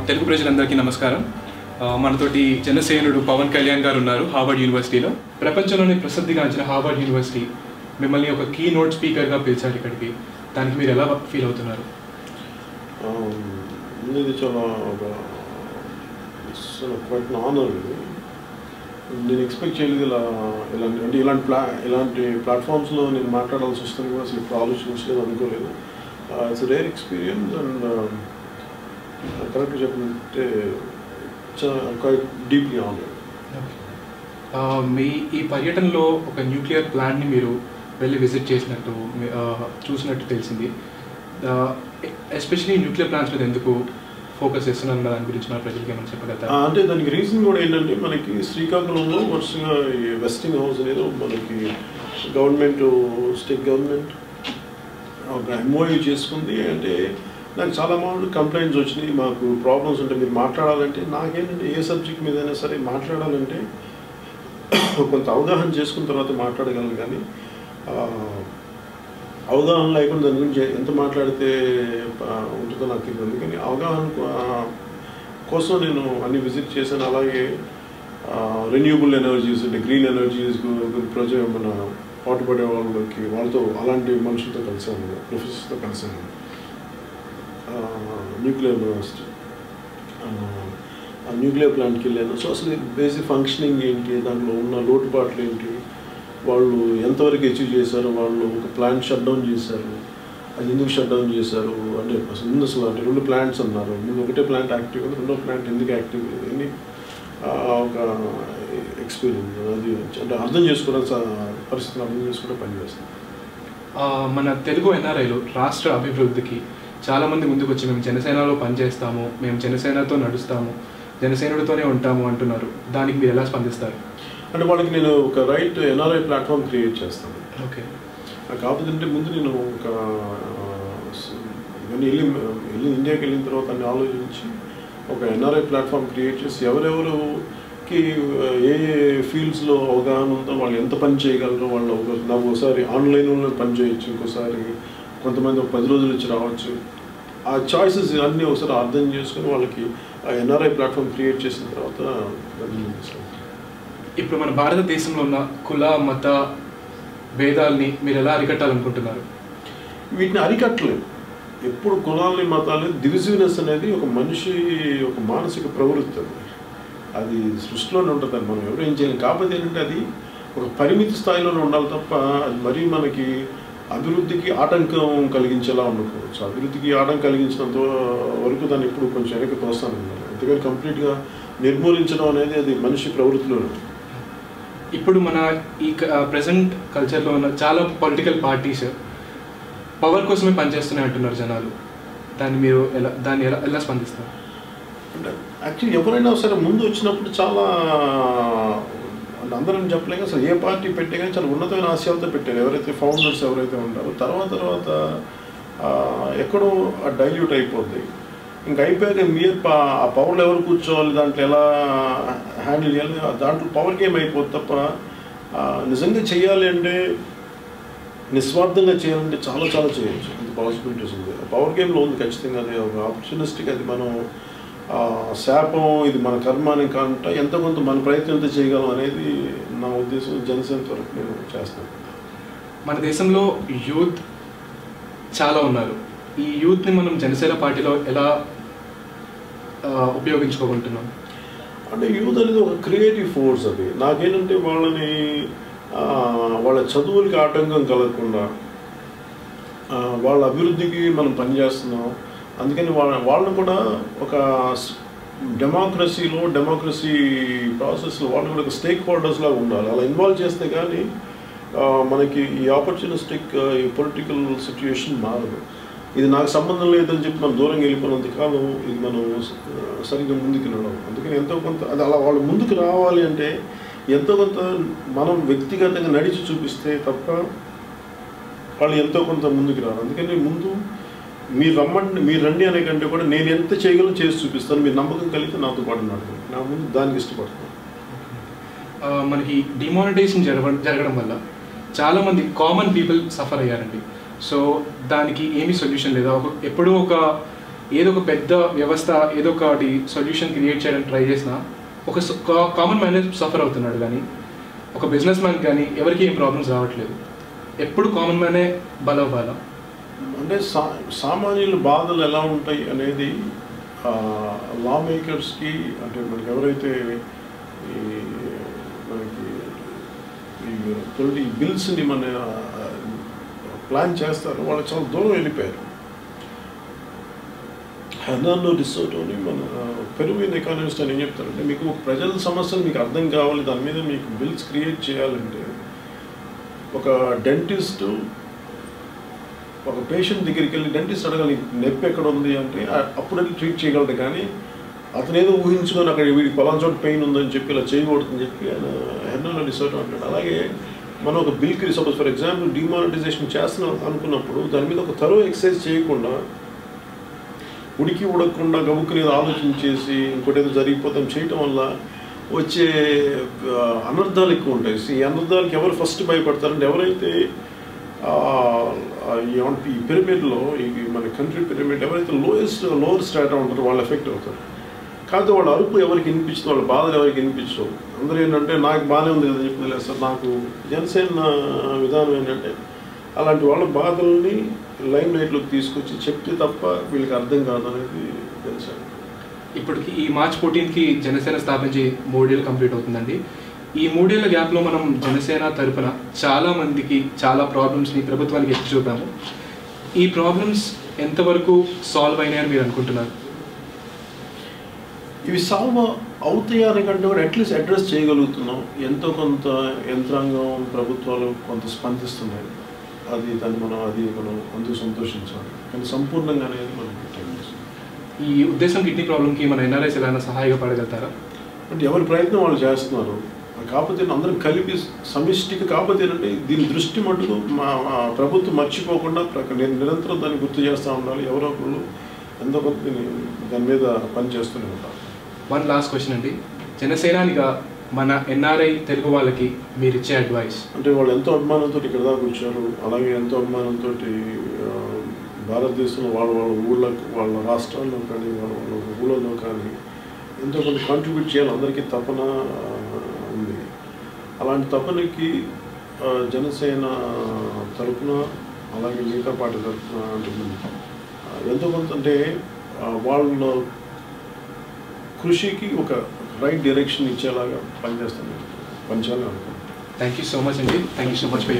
తెలుగు ప్రజలందరికీ నమస్కారం. మనతోటి జనసేనుడు పవన్ కళ్యాణ్ గారు ఉన్నారు హార్వర్డ్ యూనివర్సిటీలో. ప్రపంచంలోనే ప్రసిద్ధిగాంచిన హార్వర్డ్ యూనివర్సిటీ మిమ్మల్ని ఒక కీ నోట్ స్పీకర్గా పిలిచారు ఇక్కడికి. దానికి మీరు ఎలా ఫీల్ అవుతున్నారు? ఇది చాలా క్వైట్ ఆనర్. నేను ఎక్స్పెక్ట్ చేయలేదు ఇలాంటి ప్లాట్ఫామ్స్లో నేను మాట్లాడాల్సి వస్తుంది కూడా అసలు ఇప్పుడు ఆలోచించలేదు, అనుకోలేదు. ఇట్స్ రేర్ ఎక్స్పీరియన్స్ అండ్ కరెక్ట్గా చెప్పాలంటే క్వైట్ డీప్లీ ఆనర్డ్. మీ ఈ పర్యటనలో ఒక న్యూక్లియర్ ప్లాంట్ని మీరు వెళ్ళి విజిట్ చేసినట్టు చూసినట్టు తెలిసింది. ఎస్పెషలీ న్యూక్లియర్ ప్లాంట్స్ మీద ఎందుకు ఫోకస్ చేస్తున్నారు దాని గురించి మన ప్రజలకి ఏమైనా చెప్పగలుగుతారా? అంటే దానికి రీజన్ కూడా ఏంటంటే, మనకి శ్రీకాకుళంలో వరుసగా ఈ వెస్టింగ్ హౌస్ అనేది మనకి గవర్నమెంట్, స్టేట్ గవర్నమెంట్ ఒక ఎంఓయూ చేసుకుంది. అంటే నాకు చాలా అమౌంట్ కంప్లైంట్స్ వచ్చినాయి, మాకు ప్రాబ్లమ్స్ ఉంటే మీరు మాట్లాడాలంటే. నాకేంటంటే ఏ సబ్జెక్ట్ మీదైనా సరే మాట్లాడాలంటే కొంత అవగాహన చేసుకున్న తర్వాత మాట్లాడగలను, కానీ అవగాహన లేకుండా దాని గురించి ఎంత మాట్లాడితే ఉంటుందో నాకు తెలియదు. అందుకని అవగాహన కోసం నేను అన్ని విజిట్ చేశాను. అలాగే రెన్యూబుల్ ఎనర్జీస్ అంటే గ్రీన్ ఎనర్జీస్ మన పాటుపడే వాళ్ళతో అలాంటి మనుషులతో కలిసాను, ప్రొఫెసర్స్తో కలిసాను. న్యూక్లియర్ యూనివర్సిటీ ఆ న్యూక్లియర్ ప్లాంట్కి వెళ్ళాను. సో అసలు బేసిక్ ఫంక్షనింగ్ ఏంటి, దాంట్లో ఉన్న లోటుపాట్లు ఏంటి, వాళ్ళు ఎంతవరకు అచీవ్ చేశారు, వాళ్ళు ఒక ప్లాంట్ షట్ డౌన్ చేశారు, అది ఎందుకు షట్ డౌన్ చేశారు అంటే అసలు అంటే 2 ప్లాంట్స్ అన్నారు. ముందు ఒకటే ప్లాంట్ యాక్టివ్, రెండో ప్లాంట్ ఎందుకు యాక్టివ్ అని ఒక ఎక్స్పీరియన్స్. అది అంటే అర్థం చేసుకోవడం, పరిస్థితిని అర్థం చేసుకోవడం పనిచేస్తుంది. మన తెలుగు ఎన్ఆర్ఐలు రాష్ట్ర అభివృద్ధికి చాలామంది ముందుకు వచ్చి మేము జనసేనలో పనిచేస్తాము, మేము జనసేనతో నడుస్తాము, జనసేనుడితోనే ఉంటాము అంటున్నారు. దానికి మీరు ఎలా స్పందిస్తారు? అంటే వాళ్ళకి నేను ఒక ఎన్ఆర్ఐ ప్లాట్ఫామ్ క్రియేట్ చేస్తాను. ఓకే. కాకపోతే ముందు నేను ఒక వెళ్ళి ఇండియాకి వెళ్ళిన తర్వాత అన్ని ఆలోచించి ఒక ఎన్ఆర్ఐ ప్లాట్ఫామ్ క్రియేట్ చేసి ఎవరెవరికి ఏ ఫీల్డ్స్లో అవగాహన ఉందో వాళ్ళు ఎంత పని చేయగలరో వాళ్ళు నాకు ఒకసారి ఆన్లైన్లో పని చేయొచ్చు, ఇంకోసారి కొంతమంది ఒక 10 రోజులు ఇచ్చి రావచ్చు. ఆ చాయిసెస్ అన్నీ ఒకసారి అర్థం చేసుకుని వాళ్ళకి ఆ ఎన్ఆర్ఐ ప్లాట్ఫామ్ క్రియేట్ చేసిన తర్వాత ఇప్పుడు మన భారతదేశంలో ఉన్న కుల మత భేదాల్ని మీరు ఎలా అరికట్టాలనుకుంటున్నారు? వీటిని అరికట్టలేదు. ఎప్పుడు కులాలని మతాలని డివిజివ్నెస్ అనేది ఒక మనిషి ఒక మానసిక ప్రవృత్తి, అది సృష్టిలోనే ఉంటుంది. అని మనం ఎవరు ఏం చేయలేం. కాకపోతే ఏంటంటే అది ఒక పరిమితి స్థాయిలోనే ఉండాలి తప్ప అది మరీ మనకి అభివృద్ధికి ఆటంకం కలిగించేలా ఉండకూడదు. సో అభివృద్ధికి ఆటంకం కలిగించినంత వరకు దాన్ని ఎప్పుడు కొంచెం వెనక్కి తోస్తాను ఉండాలి. అందుకని కంప్లీట్గా నిర్మూలించడం అనేది అది మనిషి ప్రవృత్తిలోనే. ఇప్పుడు మన ఈ ప్రజెంట్ కల్చర్లో ఉన్న చాలా పొలిటికల్ పార్టీస్ పవర్ కోసమే పనిచేస్తున్నాయి అంటున్నారు జనాలు. దాన్ని ఎలా స్పందిస్తారు? అంటే యాక్చువల్లీ ఎవరైనా సరే ముందు వచ్చినప్పుడు చాలా అంటే అందరం చెప్పలేక అసలు ఏ పార్టీ పెట్టే కానీ చాలా ఉన్నతమైన ఆశయాలతో పెట్టారు ఎవరైతే ఫౌండర్స్ ఎవరైతే ఉంటారో. తర్వాత ఎక్కడో డైల్యూట్ అయిపోద్ది. ఇంకా అయిపోయాక మీరు ఆ పవర్లో ఎవరు కూర్చోవాలి, దాంట్లో ఎలా హ్యాండిల్ చేయాలి, దాంట్లో పవర్ గేమ్ అయిపోద్ది తప్ప నిజంగా చేయాలి అంటే నిస్వార్థంగా చేయాలంటే చాలా చాలా చేయొచ్చు. అంత పాసిబిలిటీస్ ఉంది. పవర్ గేమ్లో ఉంది ఖచ్చితంగా. అది ఒక ఆపర్చునిస్టిక్, అది మనం శాపం, ఇది మన కర్మ అని కాకుండా ఎంతో కొంత మన ప్రయత్నంతో చేయగలం అనేది నా ఉద్దేశం. జనసేన వరకు నేను చేస్తాను. మన దేశంలో యూత్ చాలా ఉన్నారు. ఈ యూత్ని మనం జనసేన పార్టీలో ఎలా ఉపయోగించుకోకుంటున్నాం? అంటే యూత్ అనేది ఒక క్రియేటివ్ ఫోర్స్. అది నాకేంటంటే వాళ్ళ చదువులకి ఆటంకం కలగకుండా వాళ్ళ అభివృద్ధికి మనం పనిచేస్తున్నాం. అందుకని వాళ్ళని కూడా ఒక డెమోక్రసీ ప్రాసెస్లో వాళ్ళు కూడా ఒక స్టేక్ హోల్డర్స్ లాగా ఉండాలి. అలా ఇన్వాల్వ్ చేస్తే కానీ మనకి ఈ ఆపర్చునిస్టిక్ ఈ పొలిటికల్ సిచ్యుయేషన్ మారదు. ఇది నాకు సంబంధం లేదని చెప్పి మనం దూరంగా వెళ్ళిపోయినంత కాలం ఇది మనం సరిగ్గా ముందుకు నడవం. అందుకని ఎంతో కొంత అది అలా వాళ్ళు ముందుకు రావాలి అంటే ఎంతో కొంత మనం వ్యక్తిగతంగా నడిచి చూపిస్తే తప్ప వాళ్ళు ఎంతో కొంత ముందుకు రారు. అందుకని ముందు మీరు రండి అనే కంటే కూడా నేను ఎంత చేయగలను చేసి చూపిస్తాను, మీరు నమ్మకం కలిగితే నాతో పాటు నడవండి, నా ముందు దానికి ఇష్టపడతాను. మనకి డిమానిటైజేషన్ జరగడం వల్ల చాలామంది కామన్ పీపుల్ సఫర్ అయ్యారండి. సో దానికి ఏమీ సొల్యూషన్ లేదా? ఎప్పుడూ ఒక ఏదో ఒక పెద్ద వ్యవస్థ ఏదో ఒకటి సొల్యూషన్ క్రియేట్ చేయడానికి ట్రై చేసినా ఒక కామన్ మ్యాన్ సఫర్ అవుతున్నాడు, కానీ ఒక బిజినెస్ మ్యాన్ కానీ ఎవరికి ఏం ప్రాబ్లమ్స్ రావట్లేదు. ఎప్పుడు కామన్ మ్యానే బలవ్వాలా? అంటే సామాన్యుల బాధలు ఎలా ఉంటాయి అనేది లా మేకర్స్కి, అంటే మనకి ఎవరైతే మనకి ఈ బిల్స్ని మన ప్లాన్ చేస్తారో వాళ్ళు చాలా దూరం వెళ్ళిపోయారు. హెర్నాండో డిసోటోని మన పెరువియన్ ఎకానమిస్ట్ అని ఏం చెప్తారంటే, మీకు ప్రజల సమస్యలు మీకు అర్థం కావాలి, దాని మీద మీకు బిల్స్ క్రియేట్ చేయాలంటే ఒక డెంటిస్టు ఒక పేషెంట్ దగ్గరికి వెళ్ళి డెంటిస్ట్ అడగాలి నొప్పి ఎక్కడ ఉంది అంటే అప్పుడు ట్రీట్ చేయగలరు, కానీ అతను ఏదో ఊహించుకొని అక్కడ వీడికి పలానా చోట పెయిన్ ఉందని చెప్పి ఇలా చేయకూడదని చెప్పి ఆయన హెర్నాండో డిసోటో అంటాడు. అలాగే మనం ఒక బిల్కి సపోజ్ ఫర్ ఎగ్జాంపుల్ డిమానిటైజేషన్ చేస్తున్నాం అనుకున్నప్పుడు దాని మీద ఒక థరో ఎక్సర్సైజ్ చేయకుండా ఉడకకుండా గబుక్కుని ఆలోచించేసి ఇంకోటి ఏదో జరిగిపోతాం చేయటం వల్ల వచ్చే అనర్థాలు ఎక్కువ ఉంటాయి. ఈ అనర్థాలకి ఎవరు ఫస్ట్ భయపడతారంటే ఎవరైతే ఈ పిరమిడ్లో ఈ మన కంట్రీ పిరమిడ్ ఎవరైతే లోయర్ స్ట్రాటా ఉంటారో వాళ్ళు ఎఫెక్ట్ అవుతారు. కాకపోతే వాళ్ళ అరుపు ఎవరికి వినిపించదు, వాళ్ళ బాధలు ఎవరికి వినిపించవు. అందరూ ఏంటంటే నాకు బాగానే ఉంది కదా చెప్పి లేదు సార్. నాకు జనసేన విధానం ఏంటంటే అలాంటి వాళ్ళ బాధల్ని లైమ్ లైట్లోకి తీసుకొచ్చి చెప్తే తప్ప వీళ్ళకి అర్థం కాదు అనేది జనసేన. ఇప్పటికి ఈ మార్చ్ 14కి జనసేన స్థాపించి 3 ఏళ్ళు కంప్లీట్ అవుతుందండి. ఈ 3 ఏళ్ల గ్యాప్లో మనం జనసేన తరపున చాలా మందికి చాలా ప్రాబ్లమ్స్ని ప్రభుత్వానికి ఎత్తి చూపాము. ఈ ప్రాబ్లమ్స్ ఎంతవరకు సాల్వ్ అయినాయని మీరు అనుకుంటున్నారు? ఇవి సాల్వ్ అవుతాయని కంటే కూడా అట్లీస్ట్ అడ్రస్ చేయగలుగుతున్నాం. ఎంతో కొంత యంత్రాంగం ప్రభుత్వాలు కొంత స్పందిస్తున్నాయి. అది మనం అందుకు సంతోషించాలి, కానీ సంపూర్ణంగా అనేది మనకి టైం చేస్తుంది. ఈ ఉద్దేశం కిడ్నీ ప్రాబ్లంకి మన ఎన్ఆర్ఐస్ ఎలా సహాయపడగలుగుతారా? అంటే ఎవరి ప్రయత్నం వాళ్ళు చేస్తున్నారు. కాకపోతే అందరం కలిపి సమిష్టికి కాకపోతే ఏంటంటే దీని దృష్టి మటుకు మా ప్రభుత్వం మర్చిపోకుండా నిరంతరం దాన్ని గుర్తు చేస్తూ ఉండాలి. ఎవరో ఒకళ్ళు ఎంతో కొంత దాని మీద పనిచేస్తూనే ఉంటారు. వన్ లాస్ట్ క్వశ్చన్ అండి, జనసేనానిగా మన ఎన్ఆర్ఐ తెలుగు వాళ్ళకి మీరు ఇచ్చే అడ్వైస్? అంటే వాళ్ళు ఎంతో అభిమానంతో ఇక్కడ దాకా వచ్చారు, అలాగే ఎంతో అభిమానంతో భారతదేశంలో వాళ్ళ ఊళ్ళకు వాళ్ళ రాష్ట్రాల్లో కానీ వాళ్ళ ఊళ్ళలో కానీ ఎంతో కొంత కాంట్రిబ్యూట్ చేయాలి. అందరికీ తపన ఉంది. అలాంటి తపనకి జనసేన తరపున అలాగే మిగతా పార్టీ తరపున అంటే ఎంతో కొంత అంటే వాళ్ళ కృషికి ఒక రైట్ డైరెక్షన్ ఇచ్చేలాగా పనిచేయాలని అనుకుంటున్నాను. థ్యాంక్ యూ సో మచ్ అండి. Thank you so much for